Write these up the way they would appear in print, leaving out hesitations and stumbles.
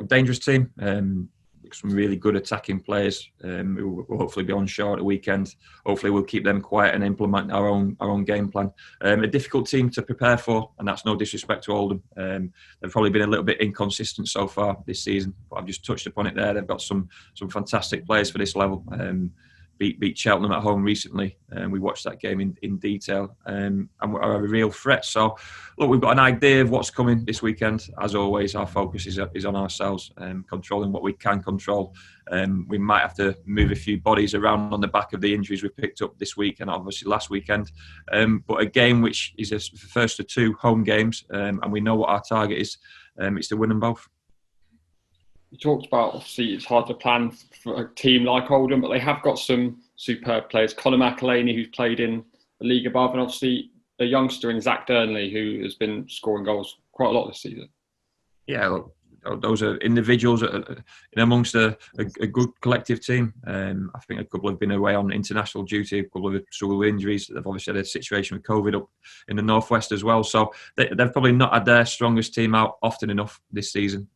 Dangerous team. Some really good attacking players who will hopefully be on shore at the weekend. Hopefully we'll keep them quiet and implement our own game plan. A difficult team to prepare for, and that's no disrespect to Oldham. They've probably been a little bit inconsistent so far this season, but I've just touched upon it there. They've got some fantastic players for this level. Beat Cheltenham at home recently, and we watched that game in detail, and are a real threat. So, look, we've got an idea of what's coming this weekend. As always, our focus is on ourselves, controlling what we can control. We might have to move a few bodies around on the back of the injuries we picked up this week and obviously last weekend. But a game which is the first of two home games, and we know what our target is. It's to win them both. You talked about, obviously, it's hard to plan for a team like Oldham, but they have got some superb players. Conor McAlhaney, who's played in the league above, and obviously a youngster in Zach Durnley, who has been scoring goals quite a lot this season. Yeah, look, those are individuals in amongst a good collective team. I think a couple have been away on international duty, a couple have struggled with injuries. They've obviously had a situation with COVID up in the northwest as well. So they've probably not had their strongest team out often enough this season.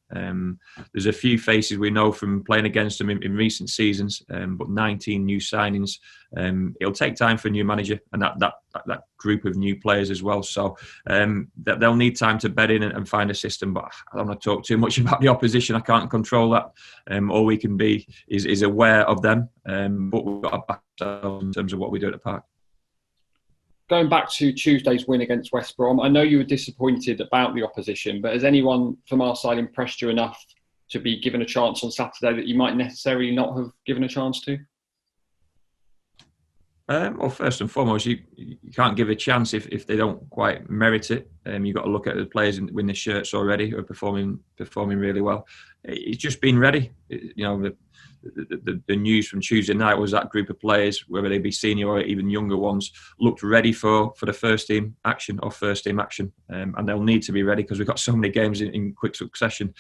There's a few faces we know from playing against them in recent seasons, but 19 new signings. It'll take time for a new manager and that group of new players as well. So they'll need time to bed in and find a system. But I don't want to talk too much about the opposition. I can't control that. All we can be is aware of them. But we've got to back ourselves in terms of what we do at the park. Going back to Tuesday's win against West Brom, I know you were disappointed about the opposition, but has anyone from our side impressed you enough to be given a chance on Saturday that you might necessarily not have given a chance to? Well, first and foremost, you can't give a chance if they don't quite merit it. You've got to look at the players in the shirts already who are performing really well. It's just been ready. The news from Tuesday night was that group of players, whether they be senior or even younger ones, looked ready for the first team action, and they'll need to be ready because we've got so many games in quick succession.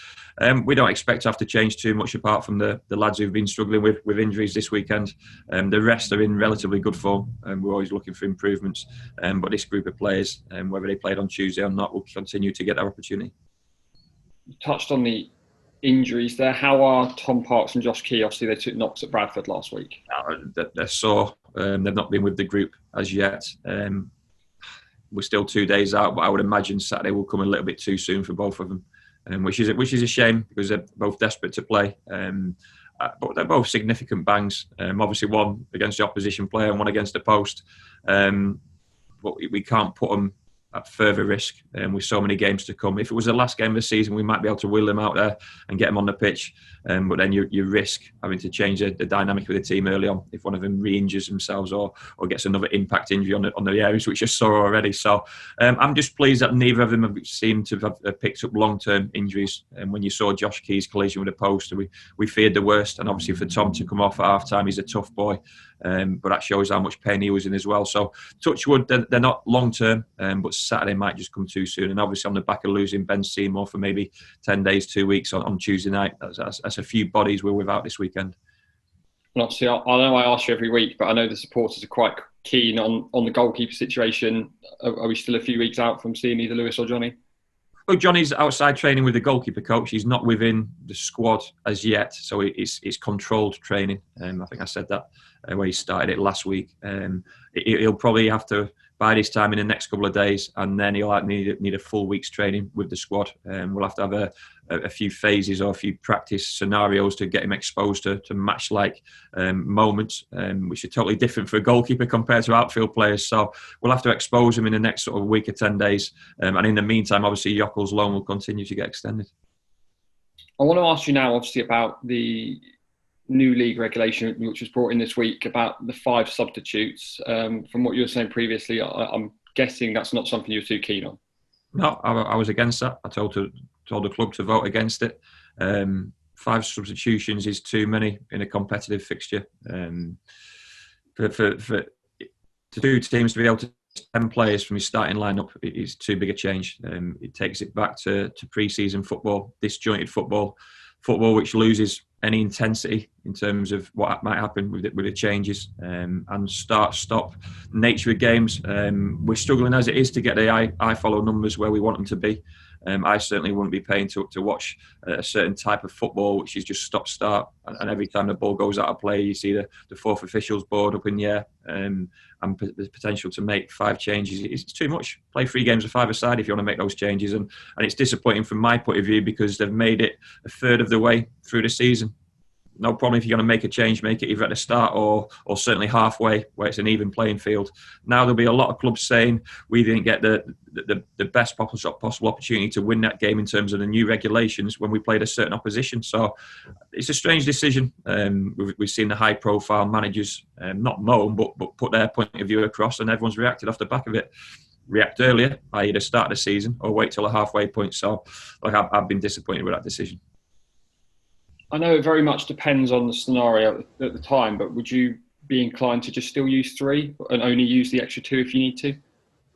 We don't expect to have to change too much apart from the lads who've been struggling with injuries this weekend. The rest are in relatively good form, and we're always looking for improvements. But this group of players, whether they played on Tuesday or not, will continue to get their opportunity. You touched on the injuries there. How are Tom Parks and Josh Key? Obviously, they took knocks at Bradford last week. They're sore. They've not been with the group as yet. We're still 2 days out, but I would imagine Saturday will come a little bit too soon for both of them, which is a shame because they're both desperate to play. But they're both significant bangs. Obviously, one against the opposition player and one against the post. But we can't put them at further risk with so many games to come. If it was the last game of the season, we might be able to wheel them out there and get them on the pitch. But then you risk having to change the dynamic of the team early on if one of them re-injures themselves or gets another impact injury on the areas which I saw already. So I'm just pleased that neither of them have seemed to have picked up long-term injuries. And when you saw Josh Key's collision with the post, we feared the worst. And obviously for Tom to come off at half-time, he's a tough boy. But that shows how much pain he was in as well. So touch wood, they're not long-term, but Saturday might just come too soon. And obviously on the back of losing Ben Seymour for maybe 10 days, 2 weeks on Tuesday night, that's a few bodies we're without this weekend. And obviously, I know I ask you every week, but I know the supporters are quite keen on the goalkeeper situation. Are we still a few weeks out from seeing either Lewis or Johnny? Well, Johnny's outside training with the goalkeeper coach. He's not within the squad as yet, so it's controlled training. I think I said that where he started it last week. He'll probably have to bide his time in the next couple of days, and then he'll need a full week's training with the squad. We'll have to have a few phases or a few practice scenarios to get him exposed to match-like moments, which are totally different for a goalkeeper compared to outfield players. So we'll have to expose him in the next sort of week or 10 days. And in the meantime, obviously, Yockel's loan will continue to get extended. I want to ask you now, obviously, about the new league regulation, which was brought in this week, about the 5 substitutes. From what you were saying previously, I'm guessing that's not something you're too keen on. No, I was against that. I told the club to vote against it. 5 substitutions is too many in a competitive fixture. For 2 teams to be able to 10 players from his starting lineup is too big a change. It takes it back to pre-season football, disjointed football which loses any intensity in terms of what might happen with the changes, and start-stop nature of games. We're struggling as it is to get the I follow numbers where we want them to be. I certainly wouldn't be paying to watch a certain type of football, which is just stop-start. And every time the ball goes out of play, you see the fourth officials board up in the air, and the potential to make 5 changes. It's too much. Play 3 games of 5-a-side if you want to make those changes. And it's disappointing from my point of view, because they've made it a third of the way through the season. No problem if you're going to make a change, make it either at the start or certainly halfway, where it's an even playing field. Now there'll be a lot of clubs saying we didn't get the best possible opportunity to win that game in terms of the new regulations when we played a certain opposition. So it's a strange decision. We've seen the high-profile managers not moan, but put their point of view across, and everyone's reacted off the back of it. React earlier, i.e. the start of the season, or wait till a halfway point. So I've been disappointed with that decision. I know it very much depends on the scenario at the time, but would you be inclined to just still use 3 and only use the extra 2 if you need to?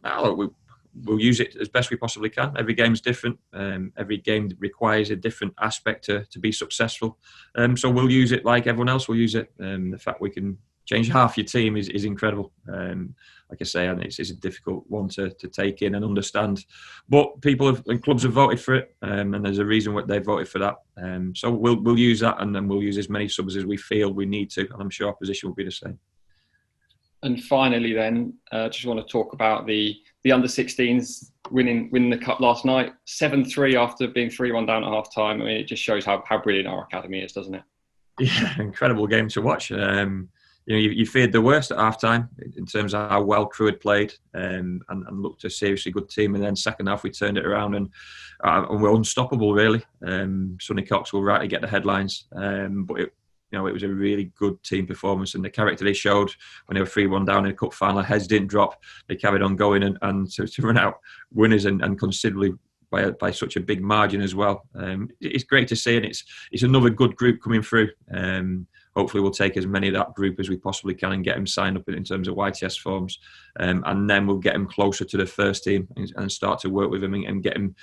No, we'll use it as best we possibly can. Every game's different. Every game requires a different aspect to be successful. So we'll use it like everyone else will use it. The fact we can change half your team is incredible. Like I say, and it's a difficult one to take in and understand. But people and clubs have voted for it, and there's a reason why they voted for that. So we'll use that, and then we'll use as many subs as we feel we need to, and I'm sure our position will be the same. And finally, then, just want to talk about the under-16s winning the cup last night, 7-3 after being 3-1 down at half time. I mean, it just shows how brilliant our academy is, doesn't it? Yeah, incredible game to watch. You feared the worst at half-time in terms of how well Crewe had played, and looked a seriously good team. And then second half, we turned it around and we're unstoppable, really. Sonny Cox will rightly get the headlines, but it was a really good team performance, and the character they showed when they were 3-1 down in the cup final. Heads didn't drop. They carried on going and to run out winners and considerably by such a big margin as well. It's great to see, and it's another good group coming through. Hopefully we'll take as many of that group as we possibly can and get them signed up in terms of YTS forms, and then we'll get them closer to the first team and start to work with them and get them,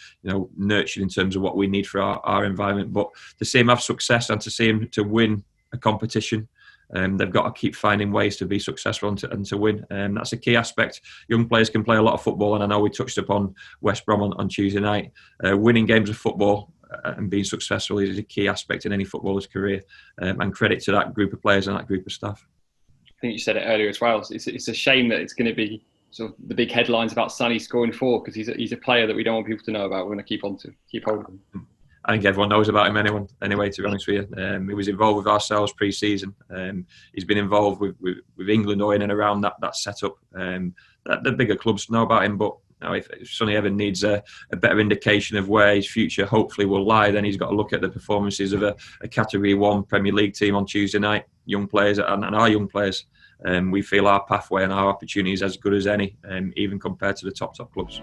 nurtured in terms of what we need for our environment. But to see them have success and to see them to win a competition, they've got to keep finding ways to be successful and to win. That's a key aspect. Young players can play a lot of football, and I know we touched upon West Brom on Tuesday night. Winning games of football and being successful is a key aspect in any footballer's career, and credit to that group of players and that group of staff. I think you said it earlier as well. It's a shame that it's going to be sort of the big headlines about Sonny scoring 4, because he's a player that we don't want people to know about. We're going to keep holding him. I think everyone knows about him anyway, to be honest with you. He was involved with ourselves pre-season. He's been involved with England or in and around that setup. The bigger clubs know about him, but if Sonny ever needs a better indication of where his future hopefully will lie, then he's got to look at the performances of a Category 1 Premier League team on Tuesday night, young players and our young players. We feel our pathway and our opportunity is as good as any, even compared to the top clubs.